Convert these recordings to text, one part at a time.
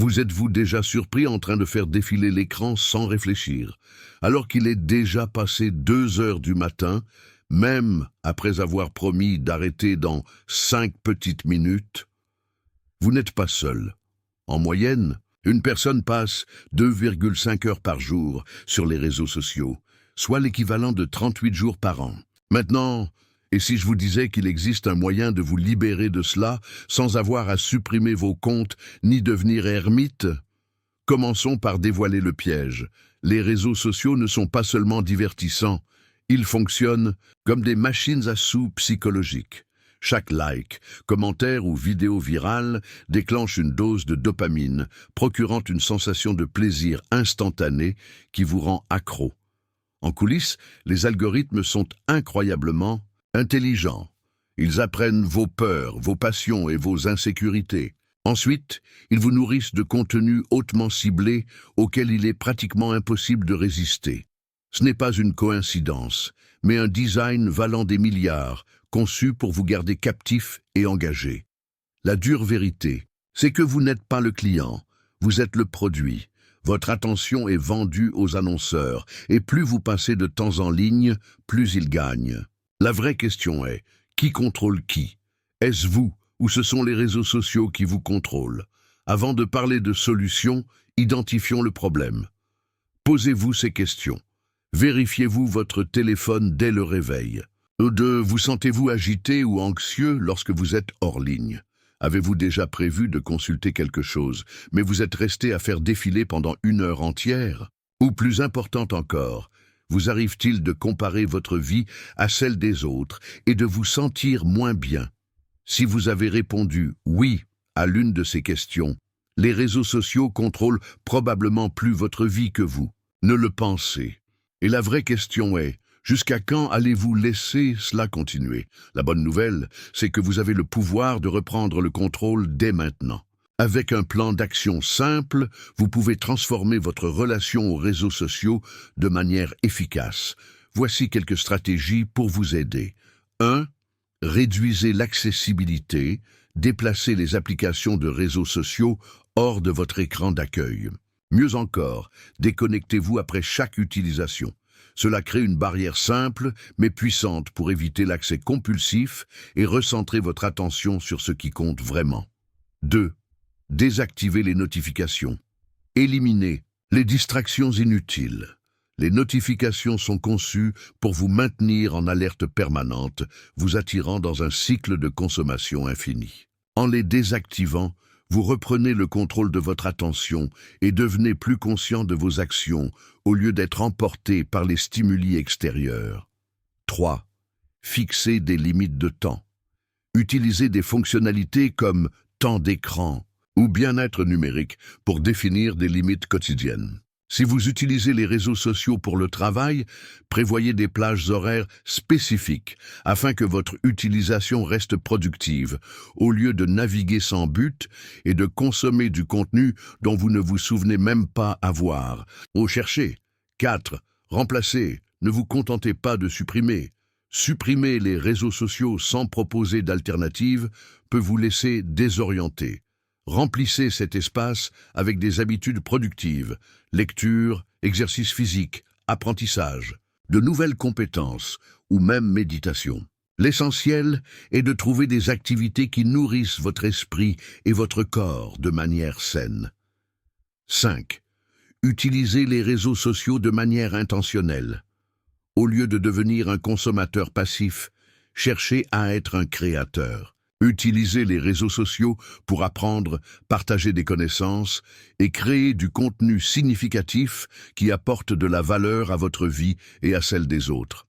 Vous êtes-vous déjà surpris en train de faire défiler l'écran sans réfléchir, alors qu'il est déjà passé 2 heures du matin, même après avoir promis d'arrêter dans 5 petites minutes? Vous n'êtes pas seul. En moyenne, une personne passe 2,5 heures par jour sur les réseaux sociaux, soit l'équivalent de 38 jours par an. Maintenant, et si je vous disais qu'il existe un moyen de vous libérer de cela sans avoir à supprimer vos comptes ni devenir ermite? Commençons par dévoiler le piège. Les réseaux sociaux ne sont pas seulement divertissants, ils fonctionnent comme des machines à sous psychologiques. Chaque like, commentaire ou vidéo virale déclenche une dose de dopamine, procurant une sensation de plaisir instantané qui vous rend accro. En coulisses, les algorithmes sont incroyablement intelligents. Ils apprennent vos peurs, vos passions et vos insécurités. Ensuite, ils vous nourrissent de contenus hautement ciblés auxquels il est pratiquement impossible de résister. Ce n'est pas une coïncidence, mais un design valant des milliards, conçu pour vous garder captif et engagé. La dure vérité, c'est que vous n'êtes pas le client, vous êtes le produit. Votre attention est vendue aux annonceurs, et plus vous passez de temps en ligne, plus ils gagnent. La vraie question est, qui contrôle qui? Est-ce vous, ou ce sont les réseaux sociaux qui vous contrôlent? Avant de parler de solutions, identifions le problème. Posez-vous ces questions. Vérifiez-vous votre téléphone dès le réveil. 2. Vous sentez-vous agité ou anxieux lorsque vous êtes hors ligne? Avez-vous déjà prévu de consulter quelque chose, mais vous êtes resté à faire défiler pendant 1 heure entière? Ou plus important encore, vous arrive-t-il de comparer votre vie à celle des autres et de vous sentir moins bien? Si vous avez répondu « oui » à l'une de ces questions, les réseaux sociaux contrôlent probablement plus votre vie que vous. Ne le pensez. Et la vraie question est, jusqu'à quand allez-vous laisser cela continuer? La bonne nouvelle, c'est que vous avez le pouvoir de reprendre le contrôle dès maintenant. Avec un plan d'action simple, vous pouvez transformer votre relation aux réseaux sociaux de manière efficace. Voici quelques stratégies pour vous aider. 1. Réduisez l'accessibilité, déplacez les applications de réseaux sociaux hors de votre écran d'accueil. Mieux encore, déconnectez-vous après chaque utilisation. Cela crée une barrière simple mais puissante pour éviter l'accès compulsif et recentrer votre attention sur ce qui compte vraiment. 2. Désactivez les notifications. Éliminez les distractions inutiles. Les notifications sont conçues pour vous maintenir en alerte permanente, vous attirant dans un cycle de consommation infini. En les désactivant, vous reprenez le contrôle de votre attention et devenez plus conscient de vos actions au lieu d'être emporté par les stimuli extérieurs. 3. Fixez des limites de temps. Utilisez des fonctionnalités comme temps d'écran ou bien-être numérique pour définir des limites quotidiennes. Si vous utilisez les réseaux sociaux pour le travail, prévoyez des plages horaires spécifiques afin que votre utilisation reste productive, au lieu de naviguer sans but et de consommer du contenu dont vous ne vous souvenez même pas avoir. Cherchez. 4. Remplacez. Ne vous contentez pas de supprimer. Supprimer les réseaux sociaux sans proposer d'alternative peut vous laisser désorienté. Remplissez cet espace avec des habitudes productives, lecture, exercice physique, apprentissage, de nouvelles compétences ou même méditation. L'essentiel est de trouver des activités qui nourrissent votre esprit et votre corps de manière saine. 5. Utilisez les réseaux sociaux de manière intentionnelle. Au lieu de devenir un consommateur passif, cherchez à être un créateur. Utilisez les réseaux sociaux pour apprendre, partager des connaissances et créer du contenu significatif qui apporte de la valeur à votre vie et à celle des autres.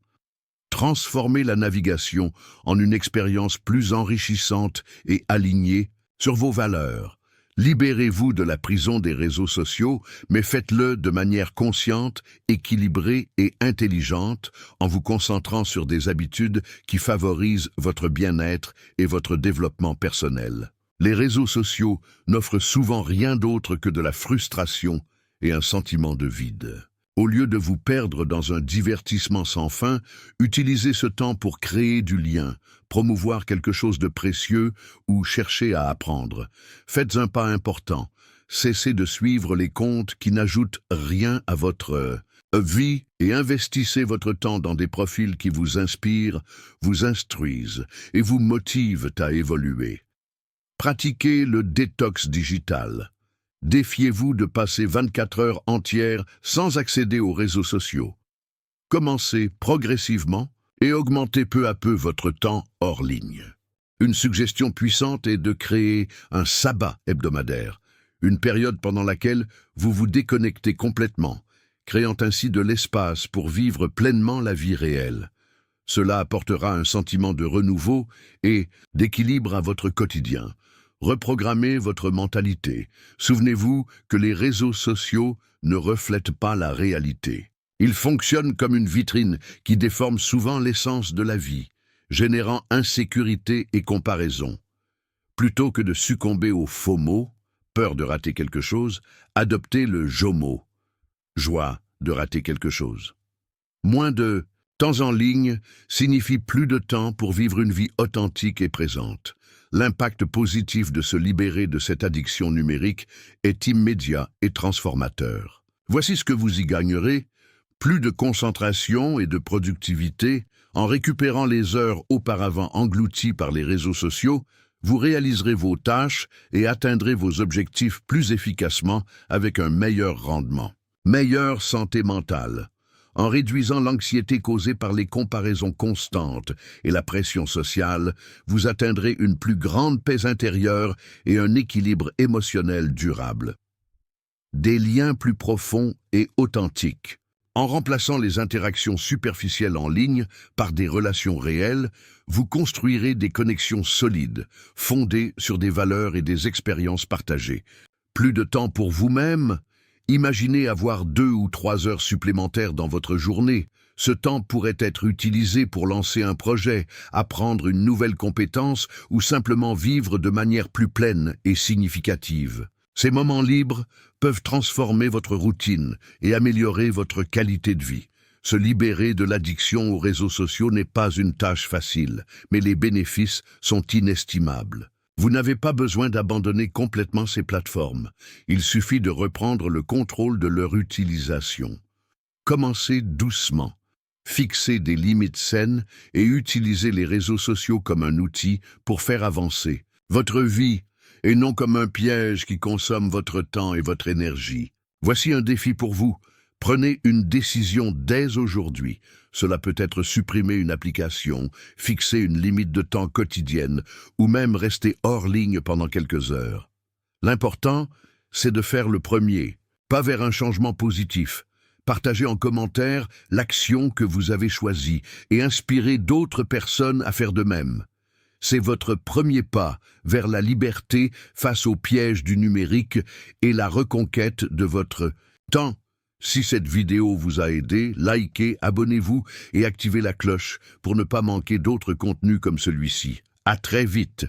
Transformez la navigation en une expérience plus enrichissante et alignée sur vos valeurs. Libérez-vous de la prison des réseaux sociaux, mais faites-le de manière consciente, équilibrée et intelligente en vous concentrant sur des habitudes qui favorisent votre bien-être et votre développement personnel. Les réseaux sociaux n'offrent souvent rien d'autre que de la frustration et un sentiment de vide. Au lieu de vous perdre dans un divertissement sans fin, utilisez ce temps pour créer du lien, promouvoir quelque chose de précieux ou chercher à apprendre. Faites un pas important. cessez de suivre les comptes qui n'ajoutent rien à votre vie et investissez votre temps dans des profils qui vous inspirent, vous instruisent et vous motivent à évoluer. Pratiquez le détox digital. Défiez-vous de passer 24 heures entières sans accéder aux réseaux sociaux. Commencez progressivement et augmentez peu à peu votre temps hors ligne. Une suggestion puissante est de créer un sabbat hebdomadaire, une période pendant laquelle vous vous déconnectez complètement, créant ainsi de l'espace pour vivre pleinement la vie réelle. Cela apportera un sentiment de renouveau et d'équilibre à votre quotidien. Reprogrammez votre mentalité. Souvenez-vous que les réseaux sociaux ne reflètent pas la réalité. Ils fonctionnent comme une vitrine qui déforme souvent l'essence de la vie, générant insécurité et comparaison. Plutôt que de succomber au FOMO, peur de rater quelque chose, adoptez le JOMO, joie de rater quelque chose. Moins de temps en ligne signifie plus de temps pour vivre une vie authentique et présente. L'impact positif de se libérer de cette addiction numérique est immédiat et transformateur. Voici ce que vous y gagnerez: plus de concentration et de productivité. En récupérant les heures auparavant englouties par les réseaux sociaux, vous réaliserez vos tâches et atteindrez vos objectifs plus efficacement avec un meilleur rendement. Meilleure santé mentale. En réduisant l'anxiété causée par les comparaisons constantes et la pression sociale, vous atteindrez une plus grande paix intérieure et un équilibre émotionnel durable. Des liens plus profonds et authentiques. En remplaçant les interactions superficielles en ligne par des relations réelles, vous construirez des connexions solides, fondées sur des valeurs et des expériences partagées. Plus de temps pour vous-même. Imaginez avoir 2 ou 3 heures supplémentaires dans votre journée. Ce temps pourrait être utilisé pour lancer un projet, apprendre une nouvelle compétence ou simplement vivre de manière plus pleine et significative. Ces moments libres peuvent transformer votre routine et améliorer votre qualité de vie. Se libérer de l'addiction aux réseaux sociaux n'est pas une tâche facile, mais les bénéfices sont inestimables. Vous n'avez pas besoin d'abandonner complètement ces plateformes. Il suffit de reprendre le contrôle de leur utilisation. Commencez doucement. Fixez des limites saines et utilisez les réseaux sociaux comme un outil pour faire avancer votre vie et non comme un piège qui consomme votre temps et votre énergie. Voici un défi pour vous. Prenez une décision dès aujourd'hui. Cela peut être supprimer une application, fixer une limite de temps quotidienne ou même rester hors ligne pendant quelques heures. L'important, c'est de faire le premier, pas vers un changement positif. Partagez en commentaire l'action que vous avez choisie et inspirez d'autres personnes à faire de même. C'est votre premier pas vers la liberté face aux pièges du numérique et la reconquête de votre temps. Si cette vidéo vous a aidé, likez, abonnez-vous et activez la cloche pour ne pas manquer d'autres contenus comme celui-ci. À très vite!